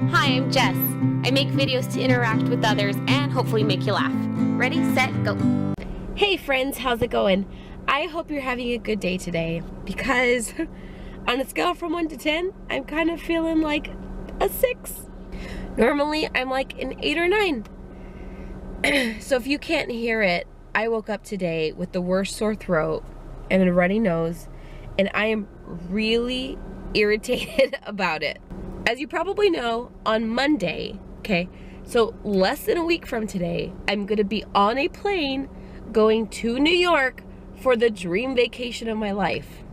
Hi, I'm Jess. I make videos to interact with others and hopefully make you laugh. Ready, set, go. Hey friends, how's it going? I hope you're having a good day today because on a scale from 1 to 10, I'm kind of feeling like a 6. Normally, I'm like an 8 or 9. So if you can't hear it, I woke up today with the worst sore throat and a runny nose, and I am really irritated about it. As you probably know, on Monday, okay, so less than a week from today, I'm gonna be on a plane going to New York for the dream vacation of my life.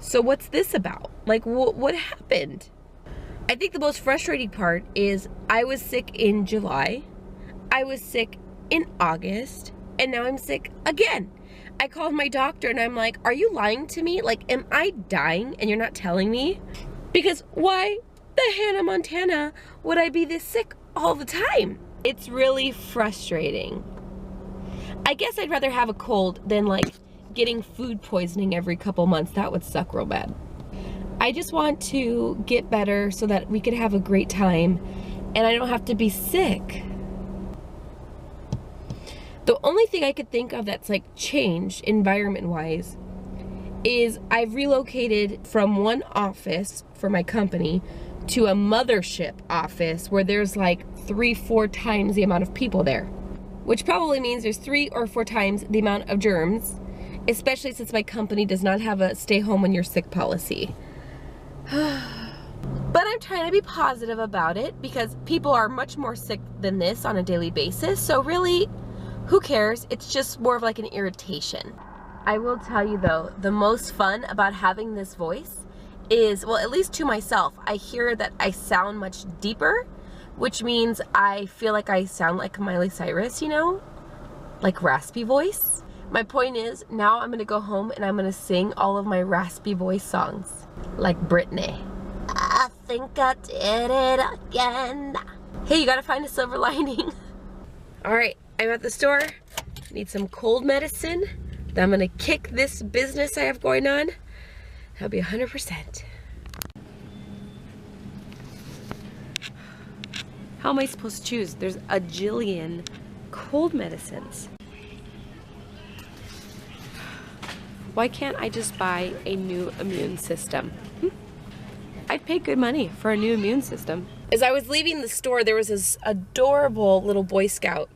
So what's this about? Like, what happened? I think the most frustrating part is I was sick in July, I was sick in August, and now I'm sick again. I called my doctor and I'm like, are you lying to me? Like, am I dying and you're not telling me? Because why the Hannah Montana would I be this sick all the time? It's really frustrating. I guess I'd rather have a cold than like getting food poisoning every couple months. That would suck real bad. I just want to get better so that we could have a great time and I don't have to be sick. The only thing I could think of that's like changed environment-wise is I've relocated from one office for my company to a mothership office where there's like 3-4 times the amount of people there, which probably means there's 3 or 4 times the amount of germs, especially since my company does not have a stay home when you're sick policy. But I'm trying to be positive about it because people are much more sick than this on a daily basis, so really, who cares? It's just more of like an irritation. I will tell you though, the most fun about having this voice is, well, at least to myself, I hear that I sound much deeper, which means I feel like I sound like Miley Cyrus, you know? Like raspy voice. My point is, now I'm gonna go home and I'm gonna sing all of my raspy voice songs. Like Britney. I think I did it again. Hey, you gotta find a silver lining. All right, I'm at the store. Need some cold medicine. Then I'm gonna kick this business I have going on. I'll be 100%. How am I supposed to choose? There's a jillion cold medicines. Why can't I just buy a new immune system? I'd pay good money for a new immune system. As I was leaving the store, there was this adorable little Boy Scout,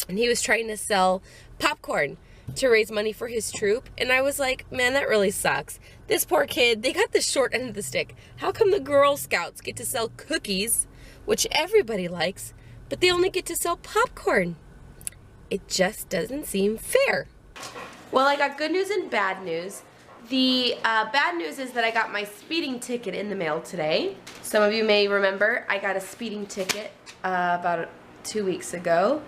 and he was trying to sell popcorn to raise money for his troop, and I was like, man, that really sucks. This poor kid, they got the short end of the stick. How come the Girl Scouts get to sell cookies, which everybody likes, but they only get to sell popcorn? It just doesn't seem fair. Well, I got good news and bad news. The bad news is that I got my speeding ticket in the mail today. Some of you may remember I got a speeding ticket about 2 weeks ago.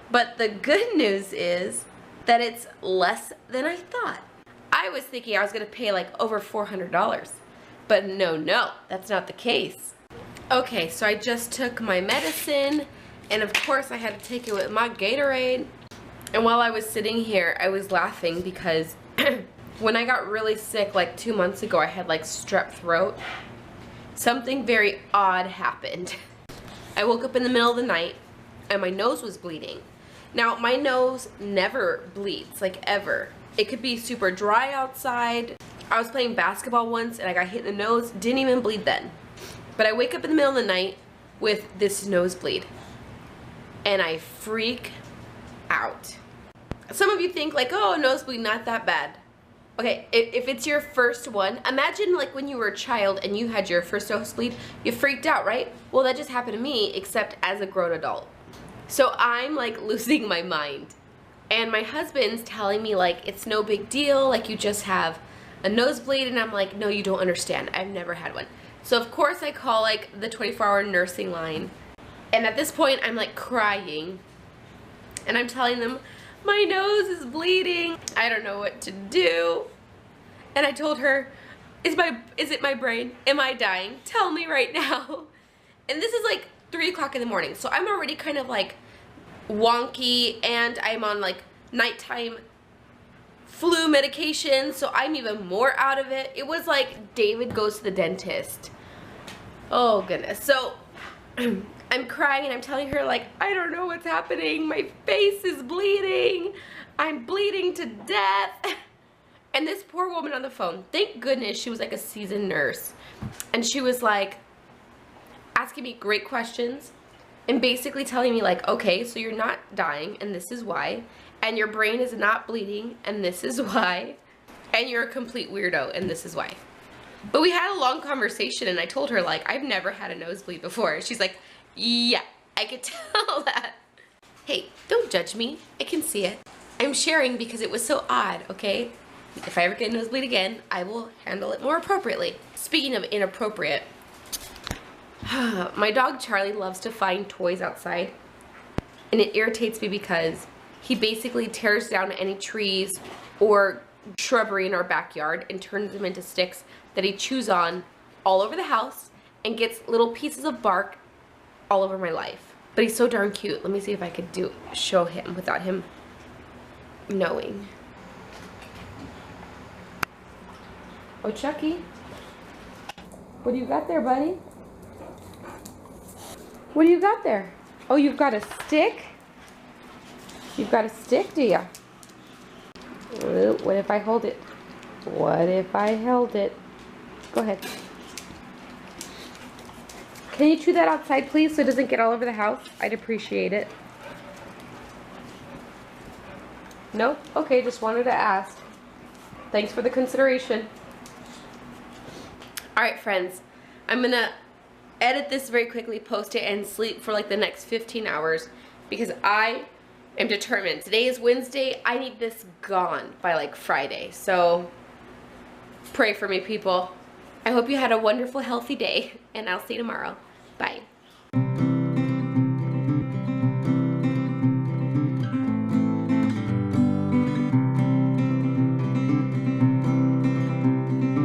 But the good news is that it's less than I thought. I was thinking I was gonna pay like over $400, but no, that's not the case. Okay, so I just took my medicine, and of course I had to take it with my Gatorade. And while I was sitting here, I was laughing because when I got really sick like 2 months ago, I had like strep throat. Something very odd happened. I woke up in the middle of the night and my nose was bleeding. Now, my nose never bleeds, like ever. It could be super dry outside. I was playing basketball once and I got hit in the nose, didn't even bleed then. But I wake up in the middle of the night with this nosebleed and I freak out. Some of you think like, oh, nosebleed, not that bad. Okay, if it's your first one, imagine like when you were a child and you had your first nosebleed, you freaked out, right? Well, that just happened to me, except as a grown adult. So I'm like losing my mind. And my husband's telling me like, it's no big deal, like you just have a nosebleed, and I'm like, no, you don't understand, I've never had one. So of course I call like the 24-hour nursing line. And at this point I'm like crying. And I'm telling them, my nose is bleeding. I don't know what to do. And I told her, is it my brain? Am I dying? Tell me right now. And this is like 3 o'clock in the morning. So I'm already kind of like wonky, and I'm on like nighttime flu medication, so I'm even more out of it. It was like David goes to the dentist. Oh goodness. So I'm crying and I'm telling her, like, I don't know what's happening. My face is bleeding. I'm bleeding to death. And this poor woman on the phone, thank goodness she was like a seasoned nurse. And she was like asking me great questions and basically telling me like, okay, so you're not dying and this is why. And your brain is not bleeding and this is why. And you're a complete weirdo and this is why. But we had a long conversation and I told her, like, I've never had a nosebleed before. She's like, yeah, I could tell that. Hey, don't judge me. I can see it. I'm sharing because it was so odd, okay? If I ever get a nosebleed again, I will handle it more appropriately. Speaking of inappropriate, my dog Charlie loves to find toys outside. And it irritates me because he basically tears down any trees or shrubbery in our backyard and turns them into sticks that he chews on all over the house and gets little pieces of bark all over my life. But he's so darn cute. Let me see if I could show him without him knowing. Oh, Chucky. What do you got there, buddy? What do you got there? Oh, you've got a stick? You've got a stick, do you? What if I hold it? What if I held it? Go ahead. Can you chew that outside, please, so it doesn't get all over the house? I'd appreciate it. Nope? Okay, just wanted to ask. Thanks for the consideration. Alright, friends. I'm gonna edit this very quickly, post it, and sleep for like the next 15 hours because I am determined. Today is Wednesday. I need this gone by like Friday. So pray for me, people. I hope you had a wonderful, healthy day, and I'll see you tomorrow. Bye.